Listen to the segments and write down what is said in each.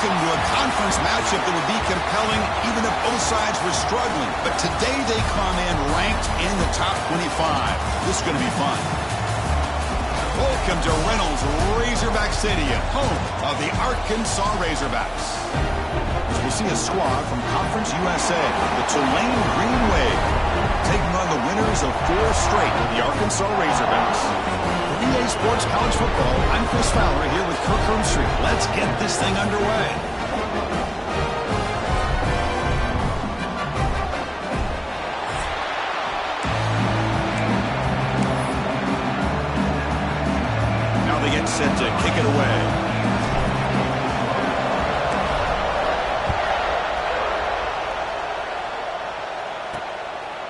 looking to a conference matchup that would be compelling even if both sides were struggling. But today they come in ranked in the top 25. This is going to be fun. Welcome to Reynolds Razorback Stadium, home of the Arkansas Razorbacks. As we'll see a squad from Conference USA, the Tulane Green Wave, taking on the winners of 4 straight, the Arkansas Razorbacks. For EA Sports College Football, I'm Chris Fowler here with Kirk Hermstreet. Let's get this thing underway. Now they get set to kick it away.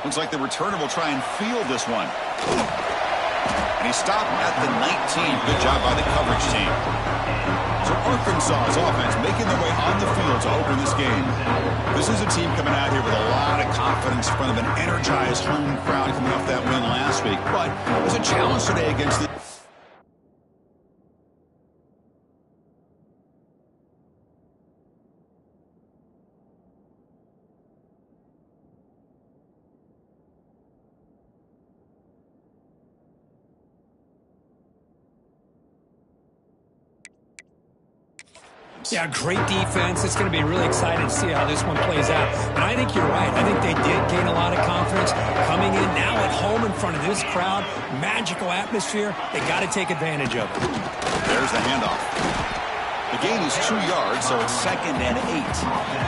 Looks like the returner will try and field this one. And he stopped at the 19. Good job by the coverage team. So Arkansas's offense making their way on the field to open this game. This is a team coming out here with a lot of confidence in front of an energized home crowd coming off that win last week. But there's a challenge today against the... Yeah, great defense. It's going to be really exciting to see how this one plays out. And I think you're right. I think they did gain a lot of confidence coming in now at home in front of this crowd. Magical atmosphere. They got to take advantage of it. There's the handoff. The gain is 2 yards, so it's 2nd and 8.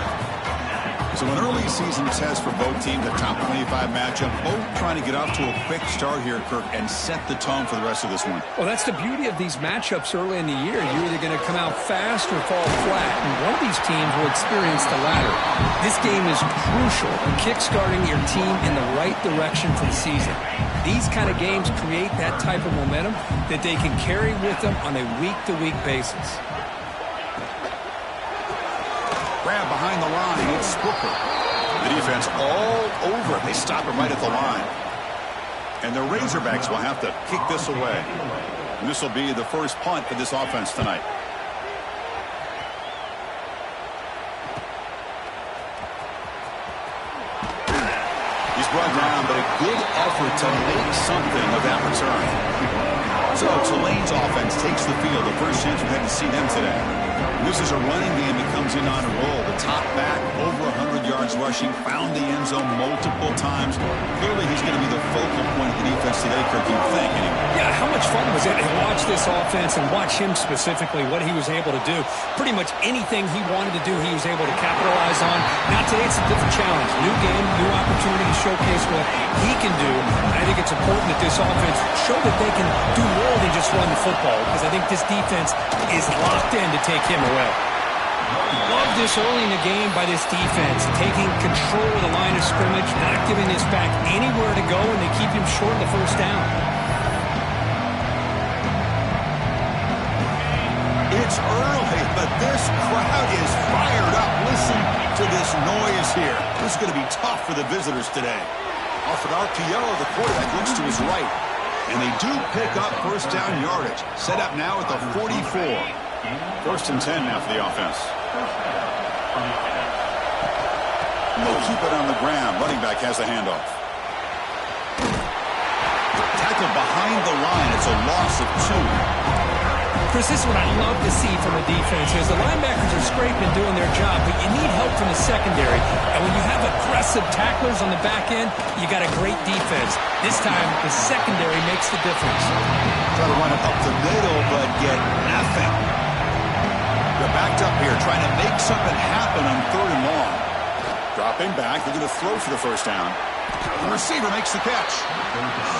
So an early season test for both teams, a top 25 matchup. Both trying to get off to a quick start here, Kirk, and set the tone for the rest of this one. Well, that's the beauty of these matchups early in the year. You're either going to come out fast or fall flat, and one of these teams will experience the latter. This game is crucial in kickstarting your team in the right direction for the season. These kind of games create that type of momentum that they can carry with them on a week-to-week basis. Grab behind the line, it's Spooker. The defense all over it. They stop him right at the line. And the Razorbacks will have to kick this away. And this will be the first punt for this offense tonight. He's brought down, but a good effort to make something of that return. So Tulane's offense takes the field. The first chance we had to see them today. This is a running game that comes in on a roll. The top back, over 100 yards rushing, found the end zone multiple times. Clearly, he's going to be the focal point of the defense today, Kirk, you'd think. Yeah, how much fun was it to watch this offense and watch him specifically, what he was able to do. Pretty much anything he wanted to do, he was able to capitalize on. Now today, it's a different challenge. New game, new opportunity to showcase what he can do. And I think it's important that this offense show that they can do more than just run the football, because I think this defense is locked in to take him away. Love this early in the game by this defense, taking control of the line of scrimmage, not giving this back anywhere to go, and they keep him short of the first down. It's early, but this crowd is fired up. Listen to this noise here. This is going to be tough for the visitors today. Off an RPO, the quarterback looks to his right. And they do pick up first down yardage. Set up now at the 44. 1st and 10 now for the offense. They'll keep it on the ground. Running back has the handoff. Tackle behind the line. It's a loss of 2. Chris, this is what I love to see from a defense is the linebackers are scraping, doing their job, but you need help from the secondary. And when you have aggressive tacklers on the back end, you got a great defense. This time, the secondary makes the difference. Try to run it up the middle, but get nothing. They're backed up here, trying to make something happen on 3rd and long. Dropping back, they're going to throw for the first down. The receiver makes the catch.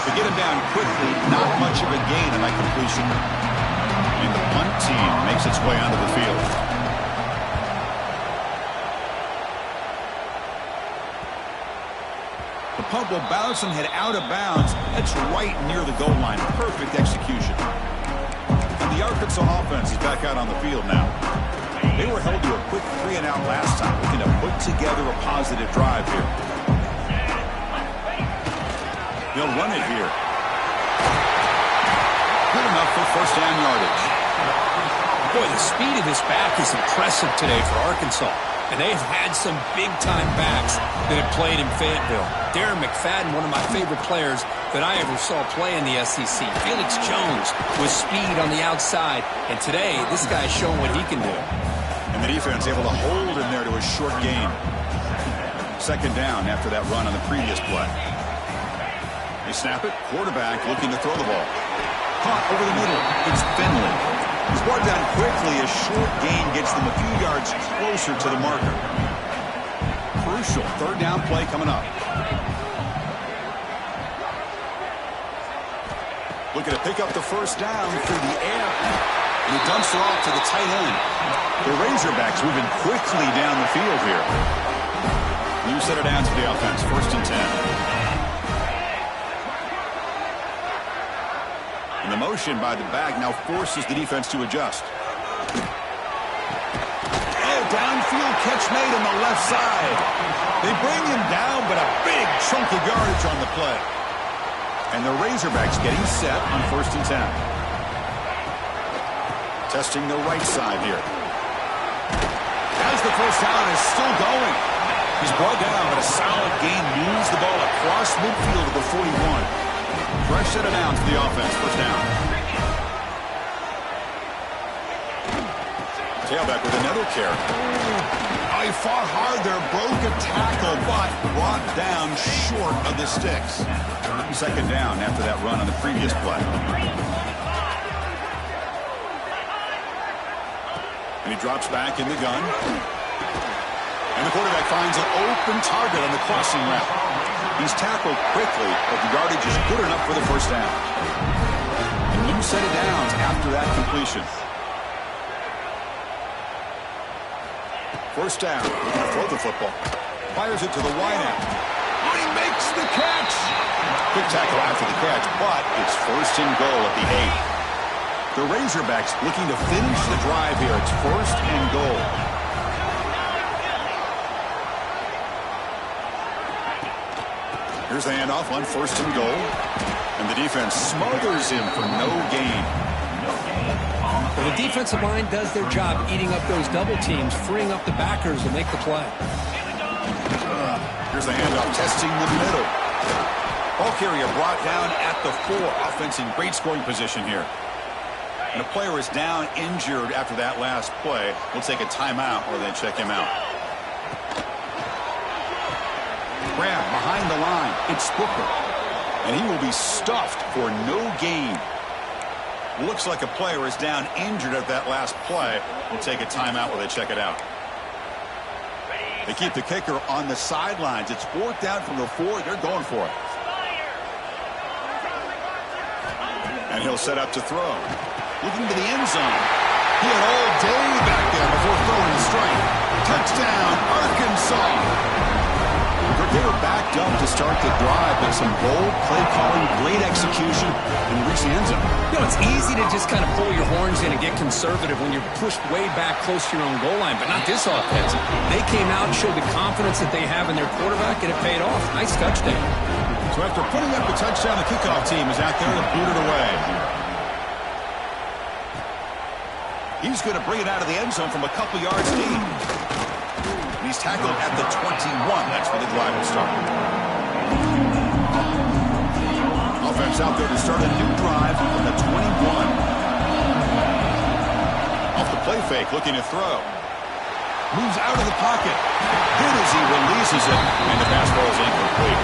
They get him down quickly, not much of a gain on that completion. And the punt team makes its way onto the field. The punt will bounce and head out of bounds. That's right near the goal line. Perfect execution. And the Arkansas offense is back out on the field now. They were held to a quick 3-and-out last time, looking to put together a positive drive here. They'll run it here. Good enough for first down yardage. Boy, the speed of this back is impressive today for Arkansas. And they've had some big-time backs that have played in Fayetteville. Darren McFadden, one of my favorite players that I ever saw play in the SEC. Felix Jones with speed on the outside. And today, this guy's showing what he can do. And the defense able to hold him there to a short gain. Second down after that run on the previous play. They snap it. Quarterback looking to throw the ball. Caught over the middle. It's Finley. He's brought down quickly. A short gain gets them a few yards closer to the marker. Crucial third down play coming up. Looking to pick up the first down through the air. And he dumps it off to the tight end. The Razorbacks moving quickly down the field here. New set of downs for the offense. 1st and 10. And the motion by the back now forces the defense to adjust. Oh, downfield catch made on the left side. They bring him down, but a big chunk of yardage on the play. And the Razorbacks getting set on 1st and 10. Testing the right side here. As the first down is still going. He's brought down, but a solid gain moves the ball across midfield to the 41. Fresh set of downs for the offense. 1st down. Tailback with another carry. Oh, he fought hard there, broke a tackle, but brought down short of the sticks. 2nd down after that run on the previous play. And he drops back in the gun. And the quarterback finds an open target on the crossing route. He's tackled quickly, but the yardage is good enough for the first down. A new set of downs after that completion. 1st down. Looking to throw the football. Fires it to the wideout. He makes the catch. Quick tackle after the catch, but it's 1st and goal at the 8. The Razorbacks looking to finish the drive here. It's 1st and goal. Here's the handoff on 1st and goal. And the defense smothers him for no gain. Well, the defensive line does their job eating up those double teams, freeing up the backers to make the play. Here's the handoff, testing the middle. Ball carrier brought down at the 4. Offense in great scoring position here. And a player is down injured after that last play. We'll take a timeout or then check him out. Grab behind the line. It's Booker. And he will be stuffed for no gain. Looks like a player is down injured at that last play. We'll take a timeout while they check it out. They keep the kicker on the sidelines. It's 4th down from the 4. They're going for it. And he'll set up to throw. Looking to the end zone. He had all day back there before throwing the strike. Touchdown, Arkansas. They were backed up to start the drive, but some bold play calling, great execution, and reach the end zone. You know, it's easy to just kind of pull your horns in and get conservative when you're pushed way back close to your own goal line, but not this offense. They came out and showed the confidence that they have in their quarterback, and it paid off. Nice touchdown. So after putting up the touchdown, the kickoff team is out there to boot it away. He's going to bring it out of the end zone from a couple yards deep. He's tackled at the 21. That's where the drive will start. Offense out there to start a new drive from the 21. Off the play fake, looking to throw. Moves out of the pocket. Hit as he releases it, and the pass ball is incomplete.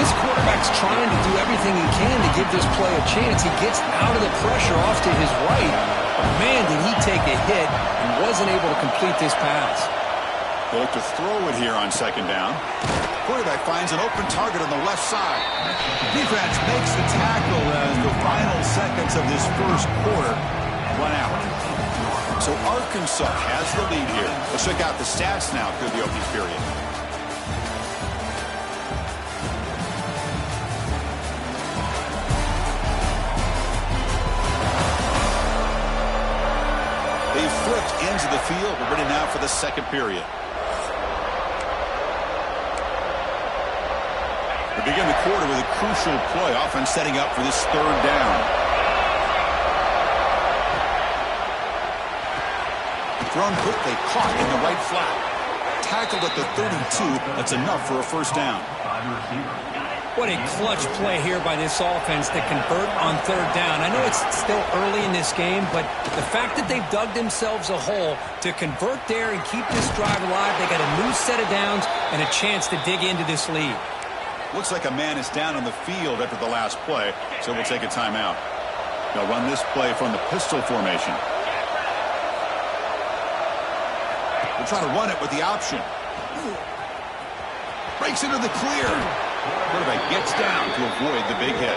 This quarterback's trying to do everything he can to give this play a chance. He gets out of the pressure off to his right. But man, did he take a hit and wasn't able to complete this pass. They look to throw it here on 2nd down. Quarterback finds an open target on the left side. Defense makes the tackle as the final seconds of this first quarter run out. So Arkansas has the lead here. Let's check out the stats now through the opening period. They flipped into the field. We're ready now for the second period. We begin the quarter with a crucial play. Offense setting up for this 3rd down. Thrown quickly, caught in the right flat. Tackled at the 32. That's enough for a first down. What a clutch play here by this offense to convert on third down. I know it's still early in this game, but the fact that they've dug themselves a hole to convert there and keep this drive alive, they got a new set of downs and a chance to dig into this lead. Looks like a man is down on the field after the last play, so we'll take a timeout. They'll run this play from the pistol formation. We'll try to run it with the option. Breaks into the clear. Quarterback gets down to avoid the big hit.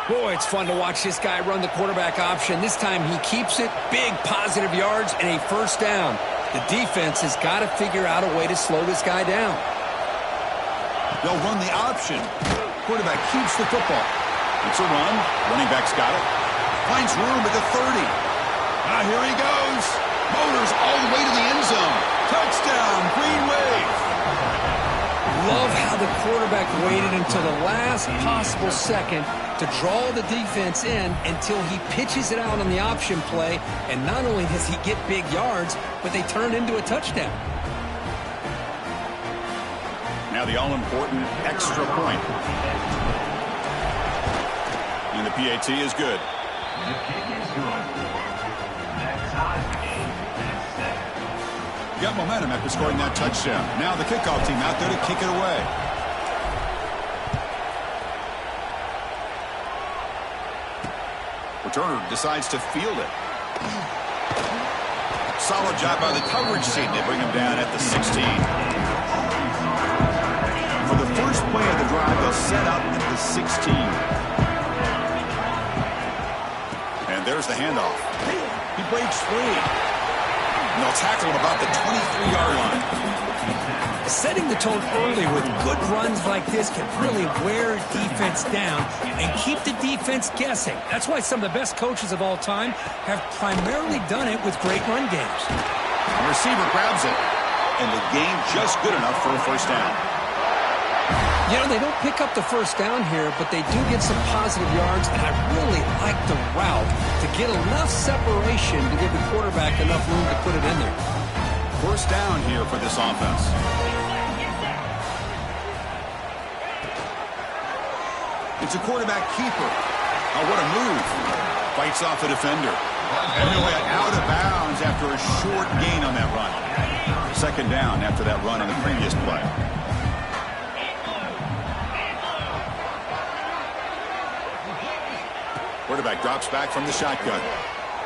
Boy, it's fun to watch this guy run the quarterback option. This time he keeps it. Big positive yards and a first down. The defense has got to figure out a way to slow this guy down. They'll run the option. Quarterback keeps the football. It's a run. Running back's got it. Finds room at the 30. Here he goes. Motors all the way to the end zone. Touchdown, Green Wave. Love how the quarterback waited until the last possible second to draw the defense in until he pitches it out on the option play. And not only does he get big yards, but they turn into a touchdown. Now the all-important extra point. And the PAT is good. Got momentum after scoring that touchdown. Now the kickoff team out there to kick it away. Returner decides to field it. Solid job by the coverage team. They bring him down at the 16. For the first play of the drive, they'll set up at the 16. And there's the handoff. He breaks free. And they'll tackle him about the 23-yard line. Setting the tone early with good runs like this can really wear defense down and keep the defense guessing. That's why some of the best coaches of all time have primarily done it with great run games. The receiver grabs it, and the game just good enough for a first down. You know, they don't pick up the first down here, but they do get some positive yards, and I really like the route to get enough separation to give the quarterback enough room to put it in there. First down here for this offense. It's a quarterback keeper. Oh, what a move. Fights off a defender. And he'll get out of bounds after a short gain on that run. Second down after that run on the previous play. Quarterback drops back from the shotgun.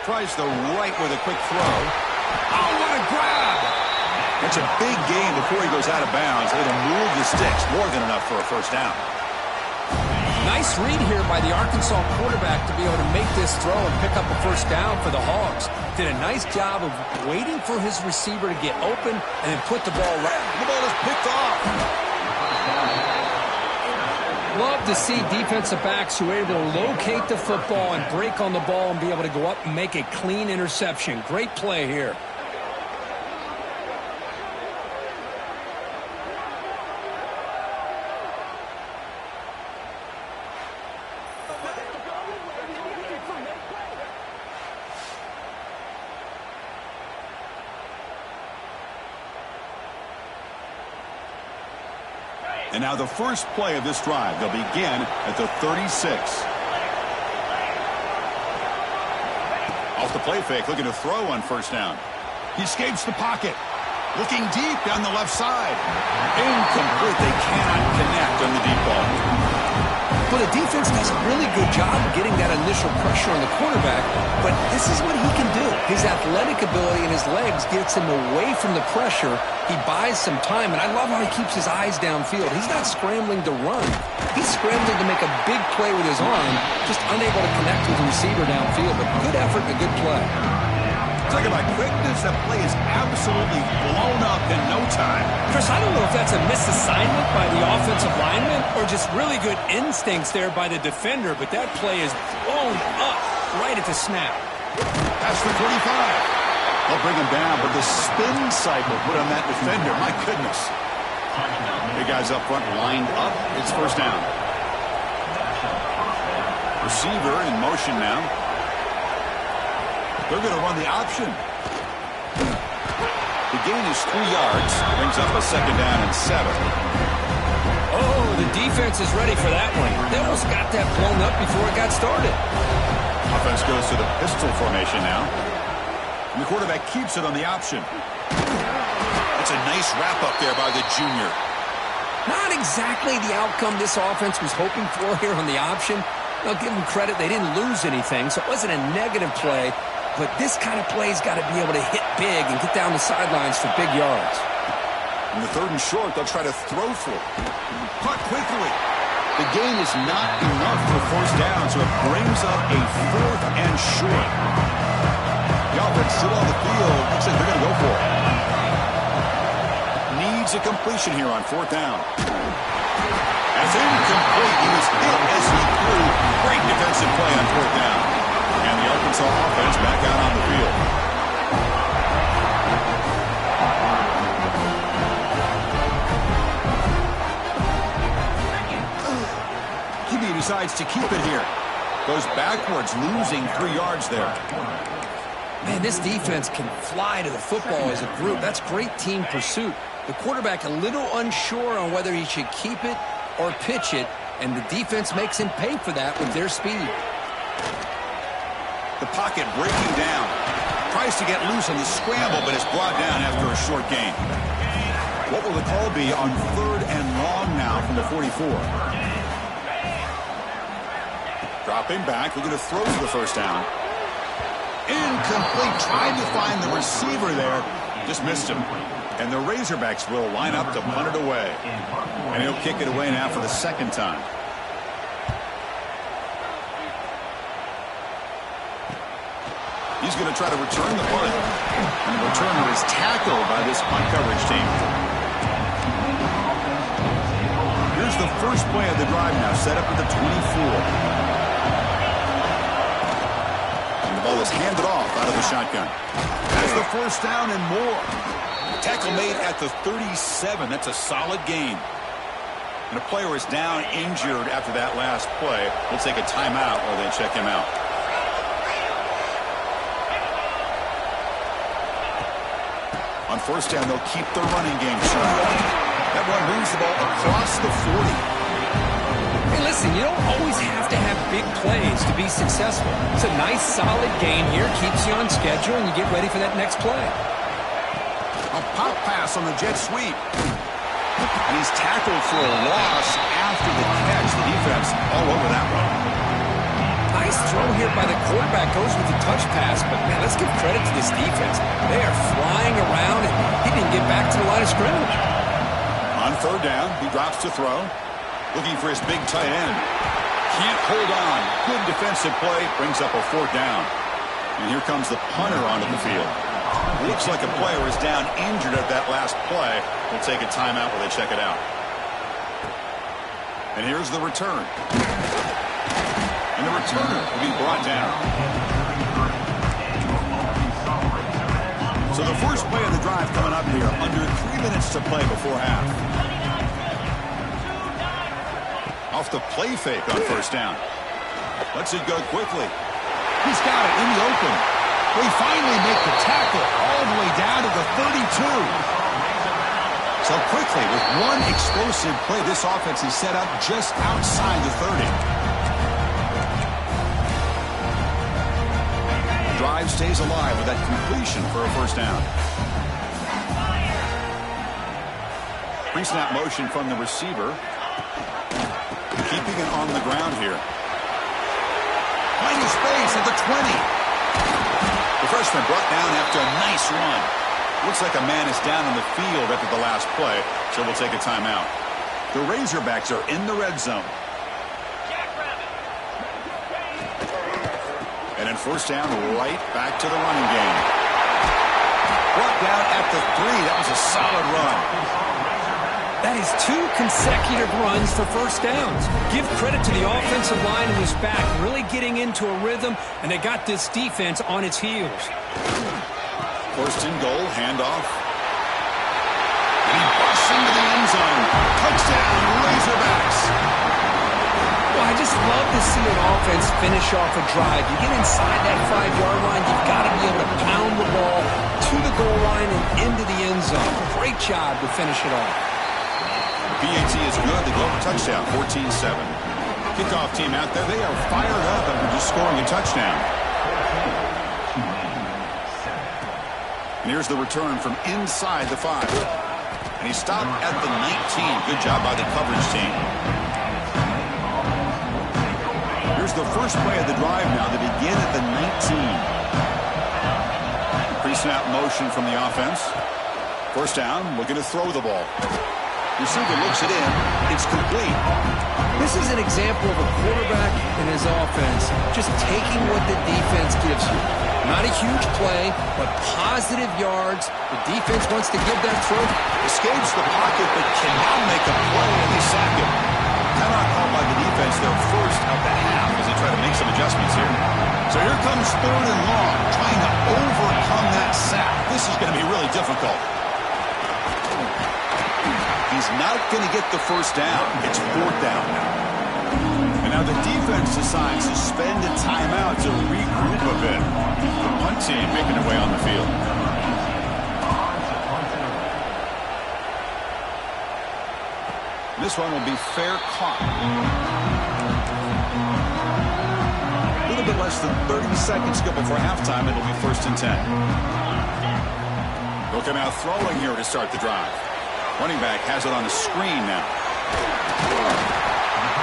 Tries the right with a quick throw. Oh, what a grab! It's a big gain before he goes out of bounds. It'll move the sticks. More than enough for a first down. Nice read here by the Arkansas quarterback to be able to make this throw and pick up a first down for the Hogs. Did a nice job of waiting for his receiver to get open and then put the ball right. The ball is picked off. Love to see defensive backs who are able to locate the football and break on the ball and be able to go up and make a clean interception. Great play here. And now the first play of this drive. They'll begin at the 36. Off the play fake, looking to throw on first down. He escapes the pocket. Looking deep down the left side. Incomplete. They cannot connect on the deep ball. Well, the defense does a really good job of getting that initial pressure on the quarterback, but this is what he can do. His athletic ability and his legs gets him away from the pressure. He buys some time, and I love how he keeps his eyes downfield. He's not scrambling to run. He's scrambling to make a big play with his arm, just unable to connect with the receiver downfield, but good effort and a good play. Talking about quickness, that play is absolutely blown up in no time. Chris, I don't know if that's a misassignment by the offensive lineman or just really good instincts there by the defender, but that play is blown up right at the snap. That's the 45. They'll bring him down, but the spin cycle put on that defender, my goodness. Big guys up front lined up. It's first down. Receiver in motion now. They're going to run the option. The gain is 3 yards. Brings up a 2nd down and 7. Oh, the defense is ready for that one. They almost got that blown up before it got started. Offense goes to the pistol formation now. And the quarterback keeps it on the option. That's a nice wrap-up there by the junior. Not exactly the outcome this offense was hoping for here on the option. I'll give them credit. They didn't lose anything, so it wasn't a negative play. But this kind of play's got to be able to hit big and get down the sidelines for big yards. In the 3rd and short, they'll try to throw for it. Caught quickly. The gain is not enough for 1st down, so it brings up a 4th and short. The offense still on the field. Looks like they're going to go for it. Needs a completion here on 4th down. That's incomplete. He was hit as he threw. Great defensive play on 4th down. And the Arkansas offense back out on the field. QB decides to keep it here. Goes backwards, losing 3 yards there. Man, this defense can fly to the football as a group. That's great team pursuit. The quarterback a little unsure on whether he should keep it or pitch it, and the defense makes him pay for that with their speed. The pocket breaking down. Tries to get loose on the scramble, but is brought down after a short gain. What will the call be on 3rd and long now from the 44? Dropping back, looking to throw for the 1st down. Incomplete. Tried to find the receiver there. Just missed him. And the Razorbacks will line up to punt it away. And he'll kick it away now for the 2nd time. He's going to try to return the punt. And the returner is tackled by this punt coverage team. Here's the first play of the drive now, set up at the 24. The ball is handed off out of the shotgun. Has the 1st down and more. Tackle made at the 37. That's a solid gain. And a player is down injured after that last play. We'll take a timeout while they check him out. On 1st down, they'll keep the running game strong. That one moves the ball across the 40. Hey, listen, you don't always have to have big plays to be successful. It's a nice, solid gain here. Keeps you on schedule, and you get ready for that next play. A pop pass on the jet sweep. And he's tackled for a loss after the catch. The defense all over that one. Nice throw here by the quarterback. Goes with the touch pass, but, man, let's give credit to this defense. They are flying around, and he didn't get back to the line of scrimmage. On 3rd down, he drops to throw. Looking for his big tight end. Can't hold on. Good defensive play. Brings up a 4th down. And here comes the punter onto the field. Looks like a player is down injured at that last play. We'll take a timeout while they check it out. And here's the return. And the returner will be brought down. So the first play of the drive coming up here. Under 3 minutes to play before half. Off the play fake on 1st down. Lets it go quickly. He's got it in the open. They finally make the tackle all the way down to the 32. So quickly, with one explosive play, this offense is set up just outside the 30. The drive stays alive with that completion for a 1st down. Pre-snap motion from the receiver. Keeping it on the ground here. Finding space at the 20. The freshman brought down after a nice run. Looks like a man is down on the field after the last play, so we'll take a timeout. The Razorbacks are in the red zone. And in 1st down, right back to the running game. Brought down at the 3. That was a solid run. That is 2 consecutive runs for 1st downs. Give credit to the offensive line in this back, really getting into a rhythm, and they got this defense on its heels. 1st and goal, handoff. And he busts into the end zone. Touchdown, Razorbacks. Well, I just love to see an offense finish off a drive. You get inside that 5-yard line, you've got to be able to pound the ball to the goal line and into the end zone. Great job to finish it off. PAT is good. They go for touchdown, 14-7. Kickoff team out there, they are fired up after just scoring a touchdown. And here's the return from inside the 5. And he stopped at the 19. Good job by the coverage team. Here's the first play of the drive now. They begin at the 19. Pre-snap motion from the offense. First down, looking to throw the ball. Receiver looks it in. It's complete. This is an example of a quarterback and his offense just taking what the defense gives you. Not a huge play, but positive yards. The defense wants to give that throw. Escapes the pocket, but cannot make a play, and they sack him. Timeout called by the defense, their first of the half, as they try to make some adjustments here. So here comes 3rd and long, trying to overcome that sack. This is going to be really difficult. He's not going to get the first down. It's 4th down now. And now the defense decides to spend a timeout to regroup a bit. The punt team making their way on the field. This one will be fair caught. A little bit less than 30 seconds to go before halftime. It'll be 1st and 10. Looking out throwing here to start the drive. Running back has it on the screen now.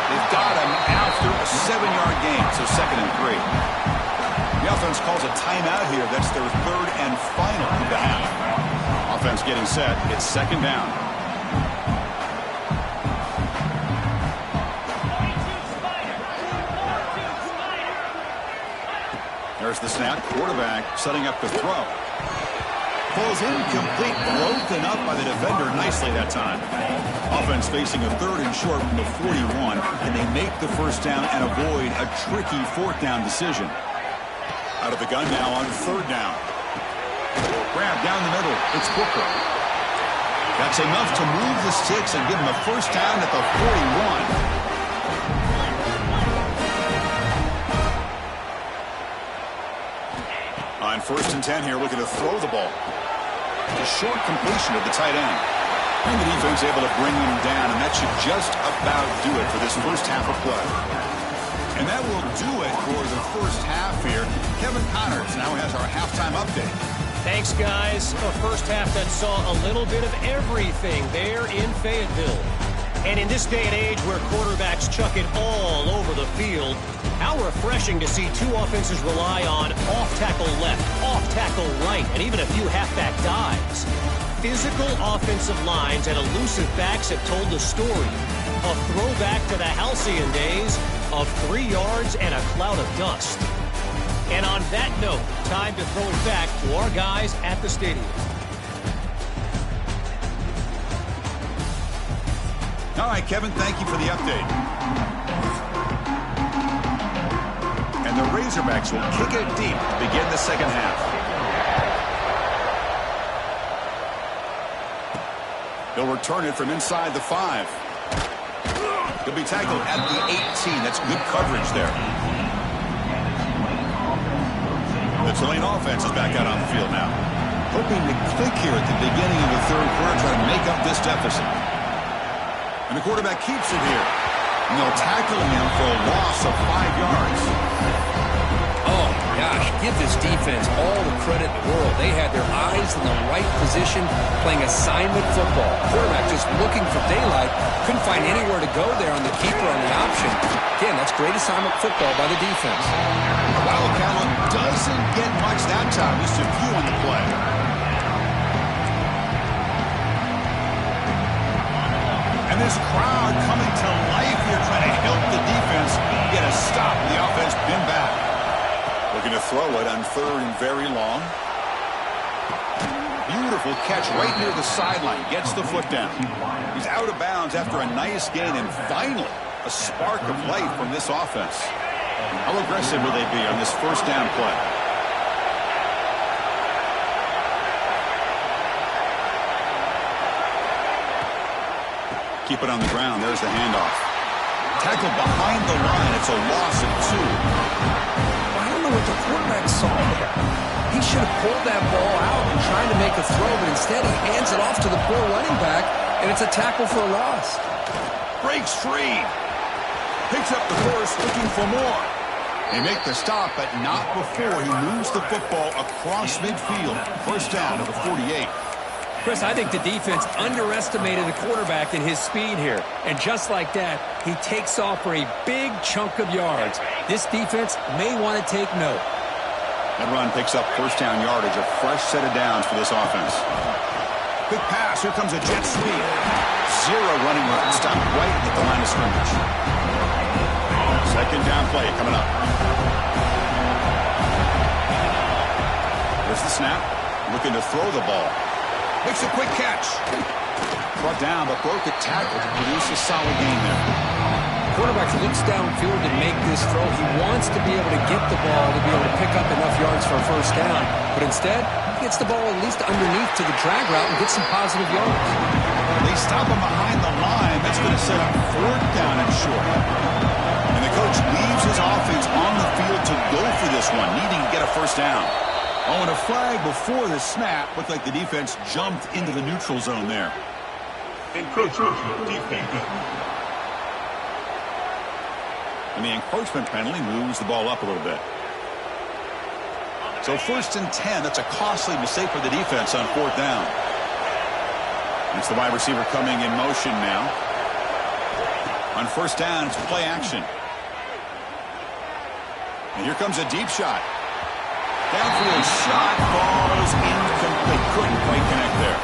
They've got him after a 7-yard gain, so 2nd and 3. The offense calls a timeout here. That's their 3rd and final of the half. Offense getting set. It's 2nd down. There's the snap. Quarterback setting up the throw. Falls incomplete, broken up by the defender nicely that time. Offense facing a 3rd and short from the 41, and they make the first down and avoid a tricky 4th down decision. Out of the gun now on 3rd down. Grab down the middle. It's Booker. That's enough to move the sticks and give him a first down at the 41. On 1st and 10 here, looking to throw the ball. A short completion of the tight end. And the defense able to bring him down, and that should just about do it for this first half of play. And that will do it for the first half here. Kevin Connors now has our halftime update. Thanks, guys. A first half that saw a little bit of everything there in Fayetteville. And in this day and age where quarterbacks chuck it all over the field, how refreshing to see 2 offenses rely on off-tackle left, off-tackle right, and even a few halfback dives. Physical offensive lines and elusive backs have told the story. A throwback to the halcyon days of 3 yards and a cloud of dust. And on that note, time to throw it back to our guys at the stadium. All right, Kevin, thank you for the update. And the Razorbacks will kick it deep to begin the second half. They'll return it from inside the 5. He'll be tackled at the 18. That's good coverage there. The Tulane offense is back out on the field now. Hoping to click here at the beginning of the 3rd quarter, try to make up this deficit. And the quarterback keeps it here. And they'll tackle him for a loss of 5 yards. Oh, gosh, give this defense all the credit in the world. They had their eyes in the right position, playing assignment football. Quarterback just looking for daylight. Couldn't find anywhere to go there on the keeper on the option. Again, that's great assignment football by the defense. Wildcat doesn't get much that time. Just a few on the play. And this crowd coming to life here, trying to help the defense get a stop. The offense pinned back. Looking to throw it on 3rd and very long. Beautiful catch right near the sideline. Gets the foot down. He's out of bounds after a nice gain, and finally a spark of life from this offense. How aggressive will they be on this first down play? Keep it on the ground. There's the handoff. Tackled behind the line. It's a loss of 2. I don't know what the quarterback saw there. He should have pulled that ball out and tried to make a throw, but instead he hands it off to the poor running back, and it's a tackle for a loss. Breaks free. Picks up the first, looking for more. They make the stop, but not before he moves the football across midfield. First down to the 48. Chris, I think the defense underestimated the quarterback in his speed here. And just like that, he takes off for a big chunk of yards. This defense may want to take note. That run picks up first down yardage, a fresh set of downs for this offense. Quick pass. Here comes a jet sweep. 0 running room. Stopped right at the line of scrimmage. Second down play coming up. There's the snap. Looking to throw the ball. Makes a quick catch. Brought down, but broke a tackle to produce a solid gain there. Quarterback looks downfield to make this throw. He wants to be able to get the ball to be able to pick up enough yards for a first down. But instead, he gets the ball at least underneath to the drag route and gets some positive yards. They stop him behind the line. That's going to set up 4th down and short. And the coach leaves his offense on the field to go for this one, needing to get a first down. Oh, and a flag before the snap. Looked like the defense jumped into the neutral zone there. Encroachment defense. And the encroachment penalty moves the ball up a little bit. So 1st and 10. That's a costly mistake for the defense on 4th down. It's the wide receiver coming in motion now. On first down, it's play action. And here comes a deep shot. Downfield shot falls incomplete. Couldn't quite connect there.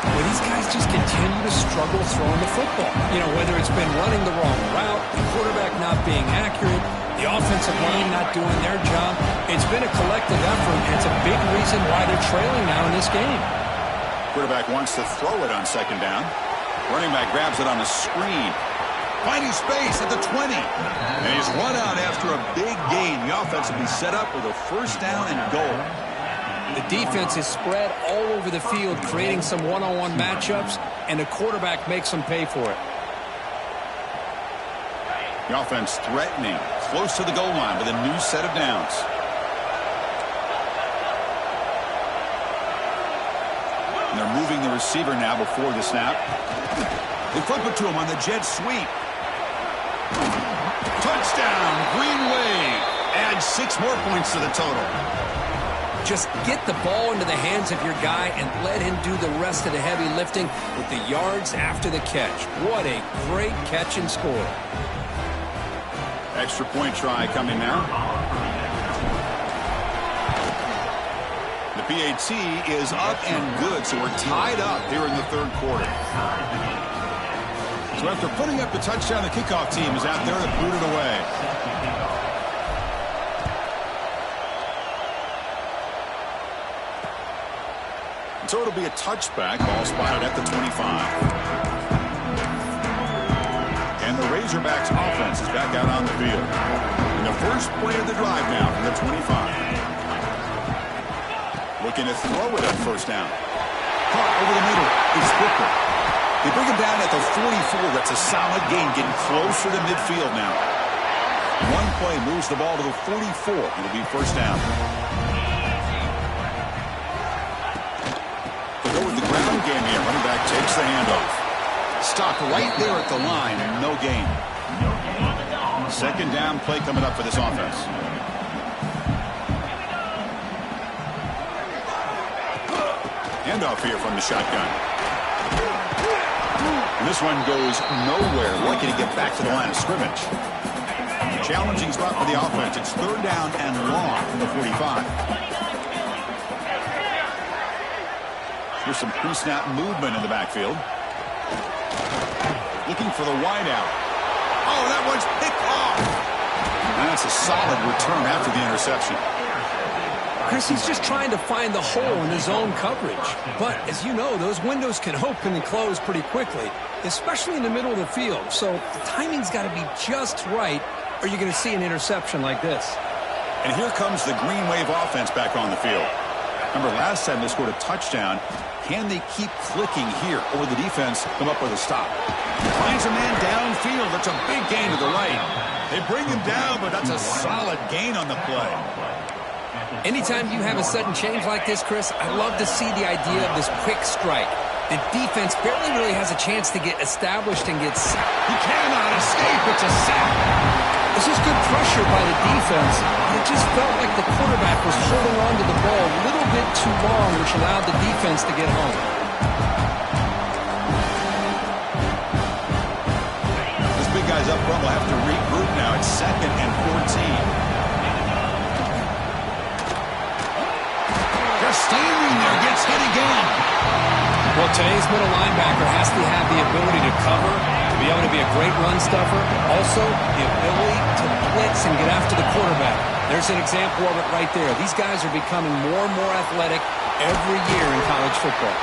Well, these guys just continue to struggle throwing the football. You know, whether it's been running the wrong route, the quarterback not being accurate, the offensive line not doing their job. It's been a collective effort, and it's a big reason why they're trailing now in this game. Quarterback wants to throw it on second down. Running back grabs it on the screen. Finding space at the 20. And he's run out after a big gain. The offense will be set up with a first down and goal. The defense is spread all over the field, creating some one-on-one matchups, and the quarterback makes them pay for it. The offense threatening, close to the goal line with a new set of downs. And they're moving the receiver now before the snap. They flip it to him on the jet sweep. Touchdown, Green Wave. Add 6 more points to the total. Just get the ball into the hands of your guy and let him do the rest of the heavy lifting with the yards after the catch. What a great catch and score. Extra point try coming now. The PAT is up and good, so we're tied up here in the 3rd quarter. So after putting up the touchdown, the kickoff team is out there to boot it away. So it'll be a touchback, ball spotted at the 25. And the Razorbacks offense is back out on the field. And the first play of the drive now from the 25. Looking to throw it on first down. Caught over the middle. It's Booker. They bring him down at the 44. That's a solid gain, getting closer to midfield now. One play moves the ball to the 44. It'll be first down. They go with the ground game here. Running back takes the handoff. Stopped right there at the line. No gain. Second down play coming up for this offense. Handoff here from the shotgun. And this one goes nowhere. Lucky to get back to the line of scrimmage. Challenging spot for the offense. It's 3rd down and long from the 45. Here's some pre-snap movement in the backfield. Looking for the wideout. Oh, that one's picked off. And that's a solid return after the interception. Chris, he's just trying to find the hole in his zone coverage. But, as you know, those windows can open and close pretty quickly, especially in the middle of the field. So the timing's got to be just right, or you're going to see an interception like this. And here comes the Green Wave offense back on the field. Remember, last time they scored a touchdown. Can they keep clicking here, or will the defense come up with a stop? Finds a man downfield. That's a big gain to the right. They bring him down, but that's a solid gain on the play. Anytime you have a sudden change like this, Chris, I love to see the idea of this quick strike. The defense barely really has a chance to get established and get sacked. He cannot escape. It's a sack. This is good pressure by the defense. It just felt like the quarterback was holding on to the ball a little bit too long, which allowed the defense to get home. This big guy's up front will have to regroup now. It's 2nd and 14. Just standing there, gets hit again. Well, today's middle linebacker has to have the ability to cover, to be able to be a great run stuffer, also the ability to blitz and get after the quarterback. There's an example of it right there. These guys are becoming more and more athletic every year in college football.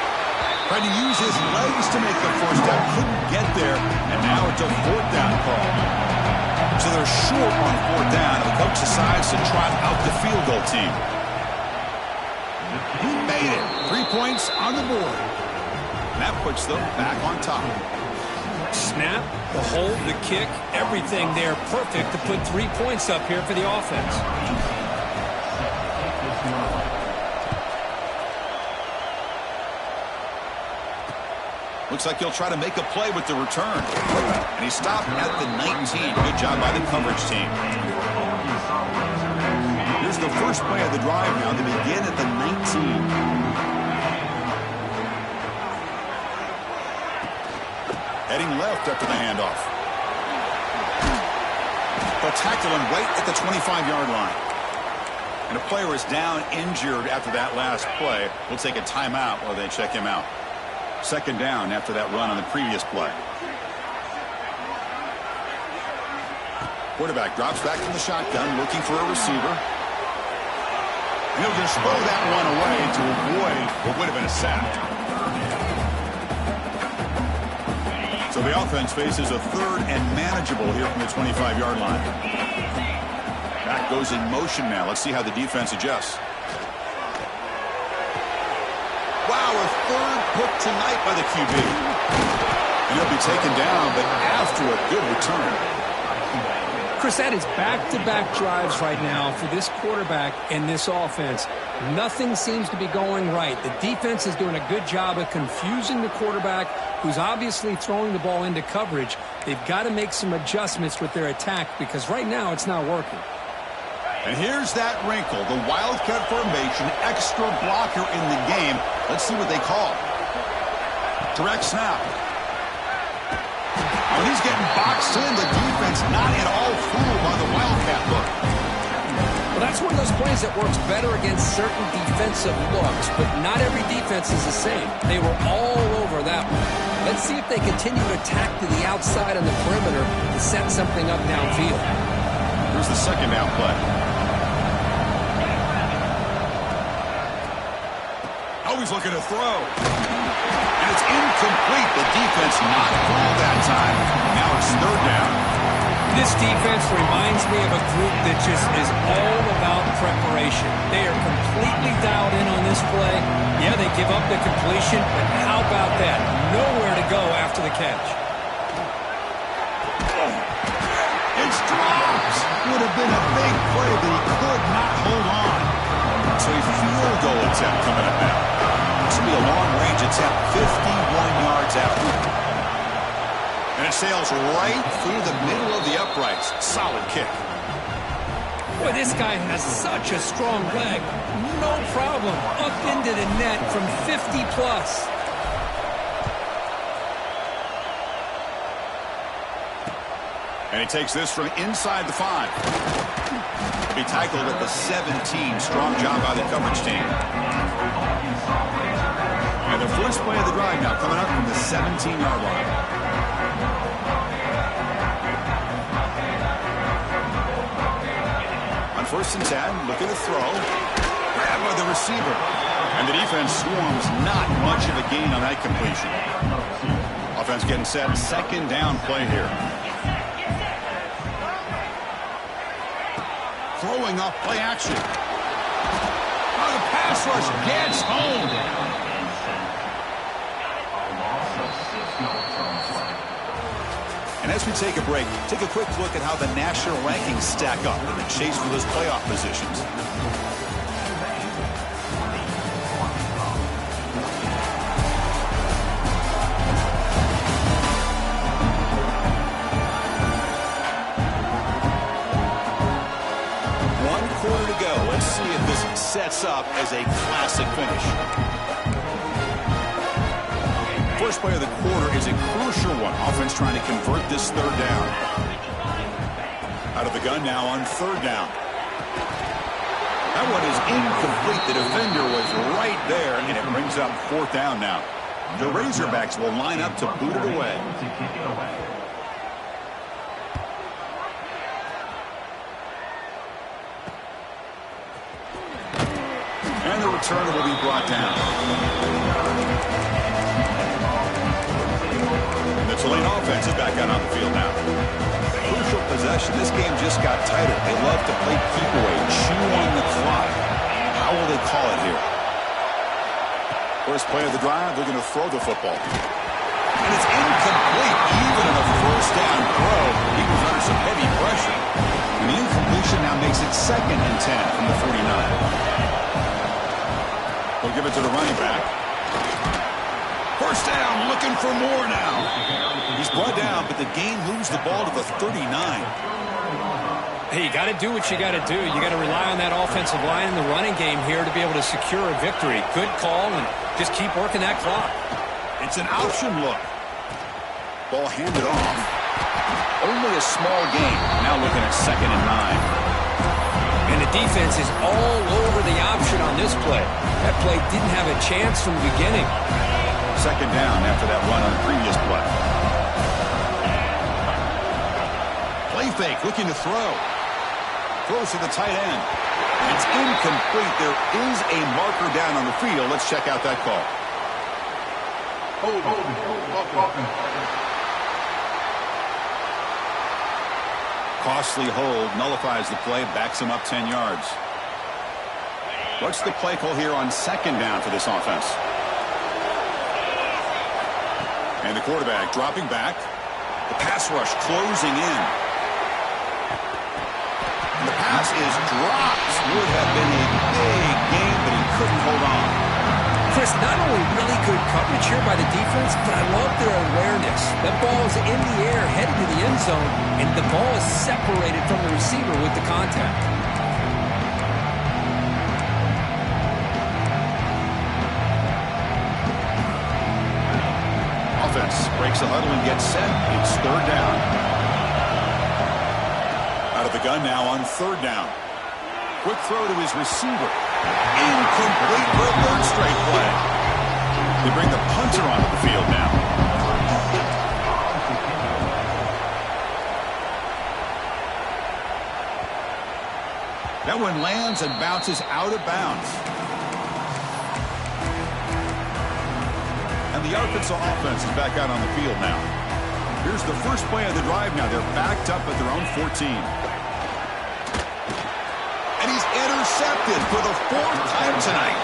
Tried to use his legs to make the first down, couldn't get there, and now it's a 4th down call. So they're short on 4th down, and the coach decides to trot out the field goal team. He made it. 3 points on the board. And that puts them back on top. Snap, the hold, the kick, everything there perfect to put 3 points up here for the offense. Looks like he'll try to make a play with the return. And he stopped at the 19. Good job by the coverage team. Here's the first play of the drive now. They begin at the 19. Heading left after the handoff. They'll tackle him right at the 25-yard line. And a player is down injured after that last play. We'll take a timeout while they check him out. 2nd down after that run on the previous play. Quarterback drops back from the shotgun, looking for a receiver. And he'll just throw that one away to avoid what would have been a sack. So the offense faces a 3rd and manageable here from the 25-yard line. Back goes in motion now. Let's see how the defense adjusts. Wow, a 3rd pick tonight by the QB. And he'll be taken down, but after a good return. Chris, that is back-to-back drives right now for this quarterback and this offense. Nothing seems to be going right. The defense is doing a good job of confusing the quarterback, who's obviously throwing the ball into coverage. They've got to make some adjustments with their attack because right now it's not working. And here's that wrinkle, the wildcat formation, extra blocker in the game. Let's see what they call. Direct snap. When he's getting boxed in, the defense not at all fooled by the wildcat look. Well, that's one of those plays that works better against certain defensive looks, but not every defense is the same. They were all over that one. Let's see if they continue to attack to the outside on the perimeter to set something up downfield. Here's the 2nd down play. Always looking to throw. And it's incomplete. The defense not fooled that time. Now it's 3rd down. This defense reminds me of a group that just is all about preparation. They are completely dialed in on this play. Yeah, they give up the completion, but how about that? Nowhere to go after the catch. It's dropped. Would have been a big play, but he could not hold on. So a field goal attempt coming up now. This will be a long-range attempt, 51 yards after. And it sails right through the middle of the uprights. Solid kick. Boy, this guy has such a strong leg. No problem. Up into the net from 50-plus. And he takes this from inside the 5. He'll be tackled at the 17. Strong job by the coverage team. And the first play of the drive now coming up from the 17-yard line. On 1st and 10, looking to throw. Grabbed by the receiver. And the defense swarms, not much of a gain on that completion. Offense getting set. 2nd down play here. Throwing off play action. Oh, the pass pass rush gets home. And as we take a break, take a quick look at how the national rankings stack up in the chase for those playoff positions. Let's see if this sets up as a classic finish. First play of the quarter is a crucial one. Offense trying to convert this third down. Out of the gun now on third down. That one is incomplete. The defender was right there, and it brings up fourth down now. The Razorbacks will line up to boot it away. And the return will be brought down. And the Tulane offense is back out on the field now. Crucial possession. This game just got tighter. They love to play keep away, chew on the clock. How will they call it here? First play of the drive, they're going to throw the football. And it's incomplete. Even in a first down throw, he was under some heavy pressure. And the incompletion now makes it 2nd and 10 from the 49. They'll give it to the running back. First down, looking for more now. He's brought down, but the game moves the ball to the 39. Hey, you got to do what you got to do. You got to rely on that offensive line in the running game here to be able to secure a victory. Good call, and just keep working that clock. It's an option look. Ball handed off. Only a small gain. Now looking at 2nd and 9. And the defense is all over the option on this play. That play didn't have a chance from the beginning. 2nd down after that run on the previous play. Play fake, looking to throw. Throws to the tight end. It's incomplete. There is a marker down on the field. Let's check out that call. Costly hold, nullifies the play, backs him up 10 yards. What's the play call here on 2nd down for this offense? And the quarterback dropping back. The pass rush closing in. And the pass is dropped. Would have been a big game, but he couldn't hold on. Chris, not only really good coverage here by the defense, but I love their awareness. That ball is in the air, headed to the end zone, and the ball is separated from the receiver with the contact. Offense breaks the huddle and gets set. It's 3rd down. Out of the gun now on 3rd down. Quick throw to his receiver. Incomplete for a 3rd straight play. They bring the punter onto the field now. That one lands and bounces out of bounds. And the Arkansas offense is back out on the field now. Here's the first play of the drive now. They're backed up at their own 14. And he's intercepted for the 4th time tonight.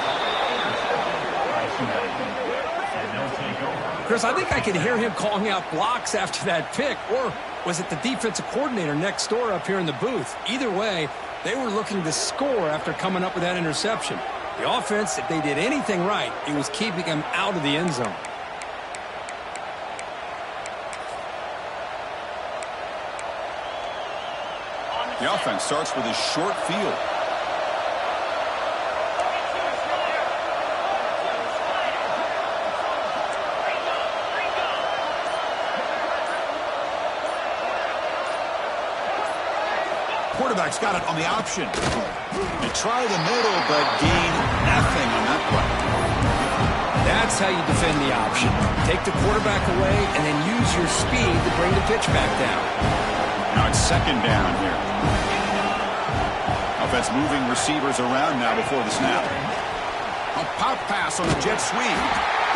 Chris, I think I can hear him calling out blocks after that pick. Or was it the defensive coordinator next door up here in the booth? Either way, they were looking to score after coming up with that interception. The offense, if they did anything right, it was keeping them out of the end zone. The offense starts with a short field. Quarterback's got it on the option. They try the middle, but gain nothing on that play. That's how you defend the option. Take the quarterback away and then use your speed to bring the pitch back down. Now it's 2nd down here. Offense moving receivers around now before the snap. A pop pass on the jet sweep.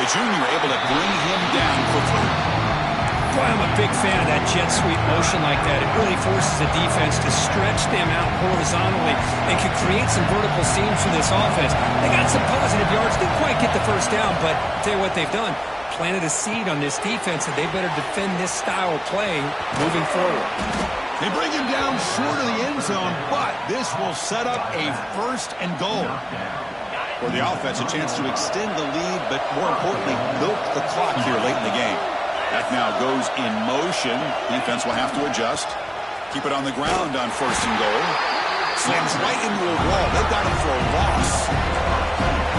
The junior able to bring him down quickly. Boy, I'm a big fan of that jet sweep motion like that. It really forces the defense to stretch them out horizontally and can create some vertical seams for this offense. They got some positive yards. Didn't quite get the first down, but I'll tell you what they've done. Planted a seed on this defense that they better defend this style of play moving forward. They bring him down short of the end zone, but this will set up a 1st and goal. For the offense, a chance to extend the lead, but more importantly, milk the clock here late in the game. That now goes in motion. Defense will have to adjust. Keep it on the ground on 1st and goal. Slams right into a wall. They've got him for a loss.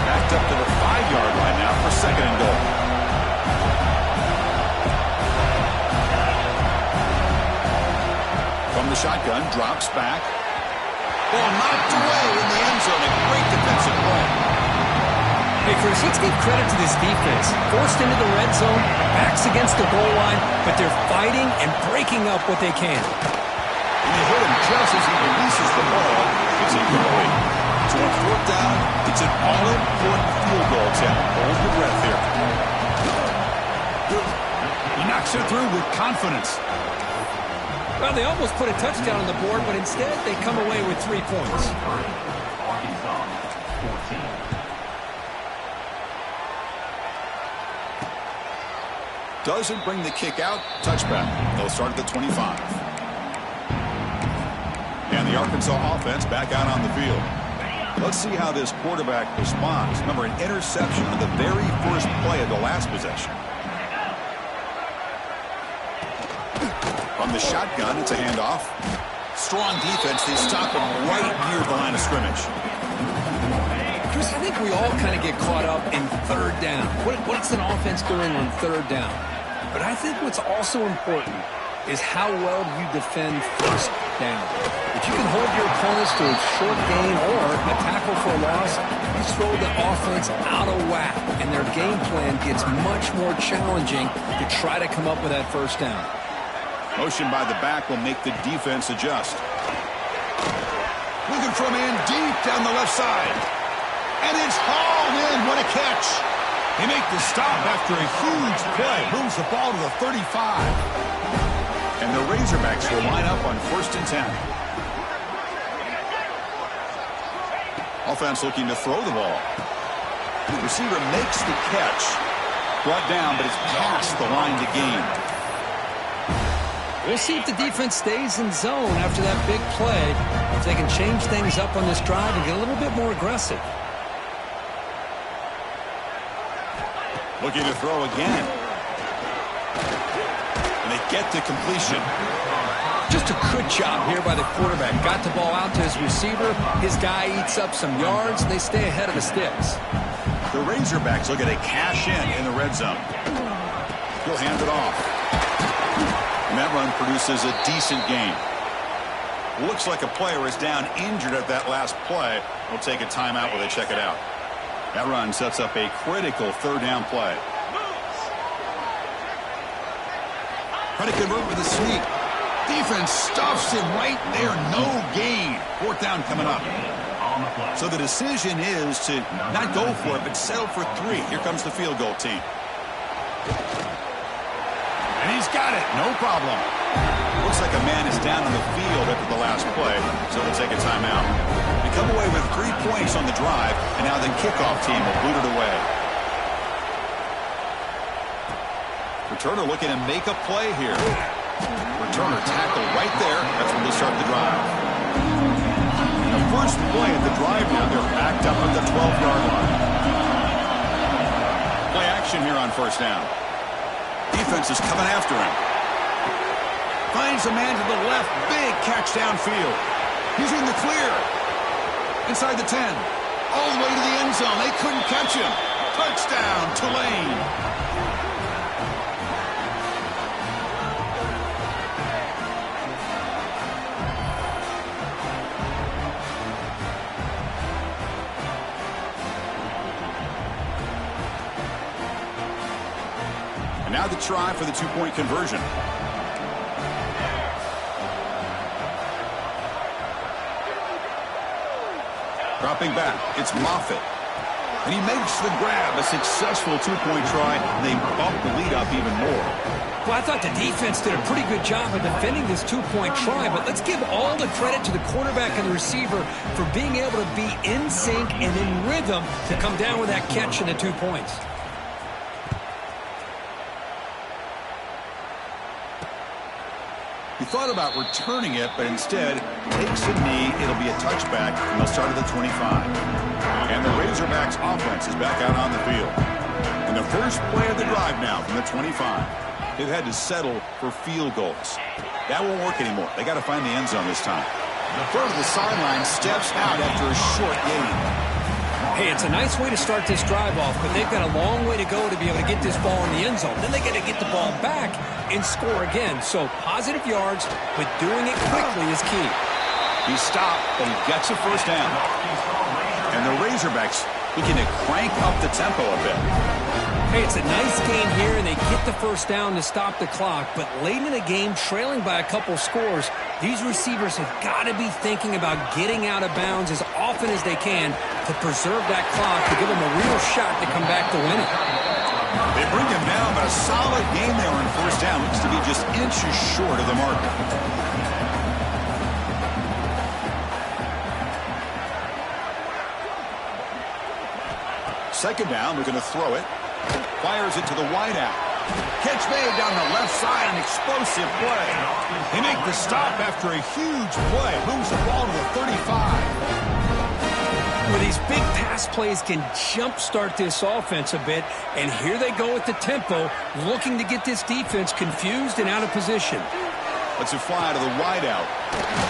Backed up to the 5-yard line now for 2nd and goal. From the shotgun, drops back. Ball knocked away in the end zone. A great defensive play. Hey, Chris, let's give credit to this defense. Forced into the red zone, backs against the goal line, but they're fighting and breaking up what they can. And they hit him just as he releases the ball. It's incomplete. So on 4th down, it's an all-important field goal attempt. Hold your breath here. He knocks it through with confidence. Well, they almost put a touchdown on the board, but instead they come away with 3 points. Doesn't bring the kick out. Touchback. They'll start at the 25. And the Arkansas offense back out on the field. Let's see how this quarterback responds. Remember, an interception on the very first play of the last possession. From the shotgun, it's a handoff. Strong defense. They stop him right near the line of scrimmage. Chris, I think we all kind of get caught up in 3rd down. What's an offense doing on 3rd down? But I think what's also important is how well you defend 1st down. If you can hold your opponents to a short gain or a tackle for a loss, you throw the offense out of whack, and their game plan gets much more challenging to try to come up with that 1st down. Motion by the back will make the defense adjust. Looking from in deep down the left side. And it's hauled in. What a catch. They make the stop after a huge play. Moves the ball to the 35. And the Razorbacks will line up on 1st and 10. Offense looking to throw the ball. The receiver makes the catch. Brought down, but it's past the line to gain. We'll see if the defense stays in zone after that big play, if they can change things up on this drive and get a little bit more aggressive. Looking to throw again. And they get to completion. Just a good job here by the quarterback. Got the ball out to his receiver. His guy eats up some yards. They stay ahead of the sticks. The Razorbacks look at a cash in the red zone. He'll hand it off. And that run produces a decent gain. Looks like a player is down injured at that last play. We'll take a timeout while they check it out. That run sets up a critical 3rd down play. Trying to convert with a sneak. Defense stuffs him right there. No gain. 4th down coming up. So the decision is to not go for it, but settle for 3. Here comes the field goal team. And he's got it. No problem. Looks like a man is down on the field after the last play, so they'll take a timeout. They come away with 3 points on the drive, and now the kickoff team will boot it away. Returner looking to make a play here. Returner tackled right there. That's when they start the drive. The first play at the drive now, they're backed up at the 12-yard line. Play action here on 1st down. Defense is coming after him. Finds a man to the left. Big catch downfield. He's in the clear. Inside the 10. All the way to the end zone. They couldn't catch him. Touchdown, Tulane. And now the try for the 2-point conversion. Dropping back, it's Moffitt. And he makes the grab, a successful two-point try. They bump the lead up even more. Well, I thought the defense did a pretty good job of defending this two-point try, but let's give all the credit to the quarterback and the receiver for being able to be in sync and in rhythm to come down with that catch and the 2 points. He thought about returning it, but instead takes a knee. It'll be a touchback, and they'll start at the 25. And the Razorbacks offense is back out on the field. And the first play of the drive now from the 25. They've had to settle for field goals. That won't work anymore. They got to find the end zone this time. The throw to the sideline, steps out after a short gain. Hey, it's a nice way to start this drive off, but they've got a long way to go to be able to get this ball in the end zone. Then they got to get the ball back and score again. So positive yards, but doing it quickly is key. He stopped, but he gets a first down. And the Razorbacks looking to crank up the tempo a bit. Hey, it's a nice game here, and they get the first down to stop the clock. But late in the game, trailing by a couple scores, these receivers have got to be thinking about getting out of bounds as often as they can to preserve that clock, to give them a real shot to come back to win it. They bring him down, but a solid game there on first down. Looks to be just inches short of the mark. Second down, they're going to throw it. Fires it to the wideout. Catch made down the left side, an explosive play. They make the stop after a huge play. Moves the ball to the 35. Well, these big pass plays can jumpstart this offense a bit, and here they go with the tempo, looking to get this defense confused and out of position. Let's it fly to the wideout.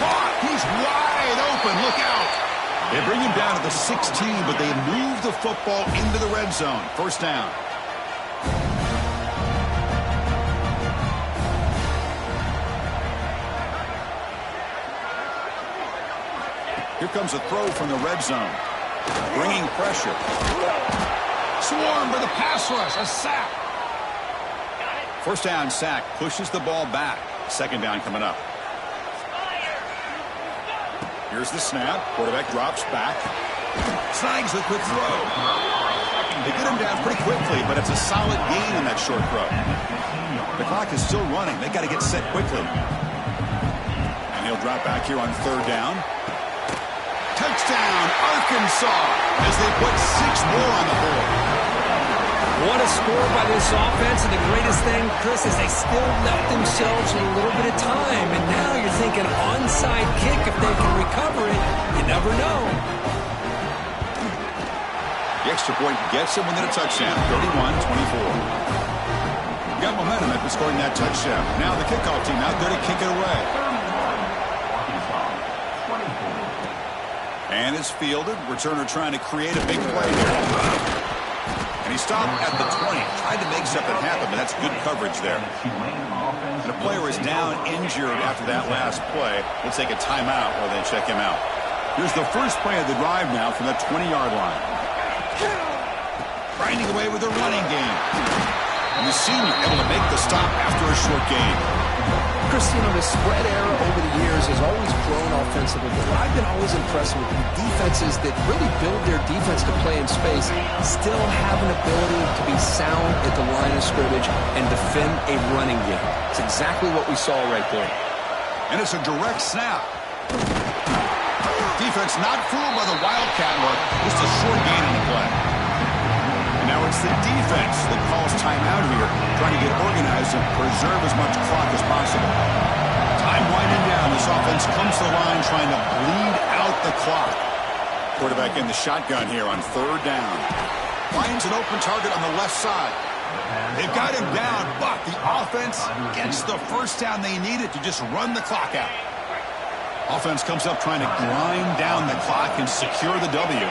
Caught! He's wide open. Look out! They bring him down to the 16, but they move the football into the red zone. First down. Here comes a throw from the red zone. Bringing pressure. Swarm for the pass rush. A sack. First down sack. Pushes the ball back. Second down coming up. Here's the snap. Quarterback drops back. Snags the quick throw. They get him down pretty quickly, but it's a solid gain on that short throw. The clock is still running. They got to get set quickly. And he'll drop back here on third down. Touchdown, Arkansas, as they put 6 more on the board. What a score by this offense, and the greatest thing, Chris, is they still left themselves a little bit of time, and now you're thinking onside kick if they can recover it. You never know. The extra point gets them within a touchdown, 31-24. Got momentum after scoring that touchdown. Now the kickoff team out there to kick it away. And it's fielded. Returner trying to create a big play here. And he stopped at the 20. Tried to make something happen, but that's good coverage there. And a player is down injured after that last play. We'll take a timeout while they check him out. Here's the first play of the drive now from the 20-yard line. Grinding away with a running game. And the senior able to make the stop after a short gain. Chris, you know, the spread era over the years has always grown offensively, but I've been always impressed with defenses that really build their defense to play in space, still have an ability to be sound at the line of scrimmage and defend a running game. It's exactly what we saw right there. And it's a direct snap. Defense not fooled by the Wildcat look, just a short gain on the play. Now it's the defense that calls timeout here, trying to get organized and preserve as much clock as possible. Time winding down. This offense comes to the line trying to bleed out the clock. Quarterback in the shotgun here on third down. Finds an open target on the left side. They've got him down, but the offense gets the first down they needed to just run the clock out. Offense comes up trying to grind down the clock and secure the W.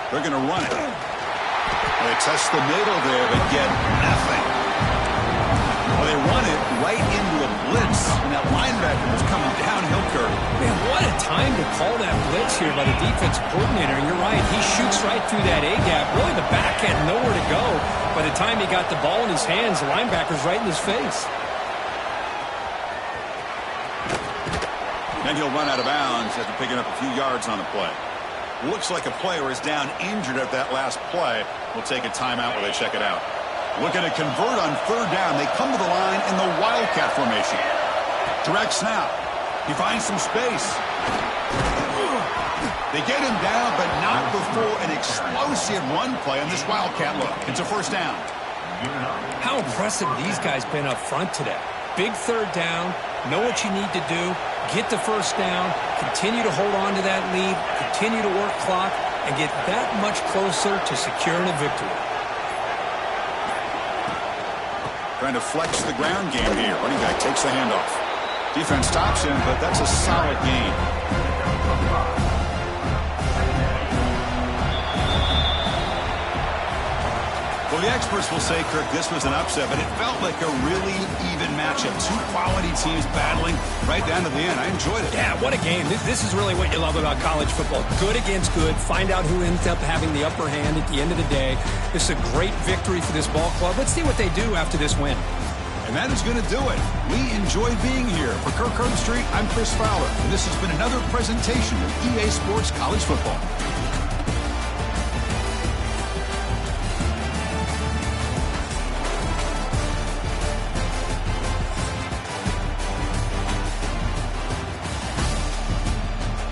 They're going to run it. They test the middle there, but get nothing. Well, they run it right into a blitz, and that linebacker was coming downhill curve. Man, what a time to call that blitz here by the defense coordinator. And you're right, he shoots right through that A-gap. Really, the back had nowhere to go. By the time he got the ball in his hands, the linebacker's right in his face. Then he'll run out of bounds after picking up a few yards on the play. Looks like a player is down injured at that last play. We'll take a timeout while they check it out. Looking to convert on third down. They come to the line in the Wildcat formation. Direct snap. He finds some space. They get him down, but not before an explosive run play on this Wildcat look. It's a first down. How impressive these guys been up front today. Big third down. Know what you need to do. Get the first down. Continue to hold on to that lead. Continue to work clock and get that much closer to securing a victory. Trying to flex the ground game here. Running back takes the handoff. Defense stops him, but that's a solid gain. Well, the experts will say, Kirk, this was an upset, but it felt like a really even matchup. Two quality teams battling right down to the end. I enjoyed it. Yeah, what a game. This is really what you love about college football. Good against good. Find out who ends up having the upper hand at the end of the day. This is a great victory for this ball club. Let's see what they do after this win. And that is going to do it. We enjoyed being here. For Kirk Herbstreit, I'm Chris Fowler, and this has been another presentation of EA Sports College Football.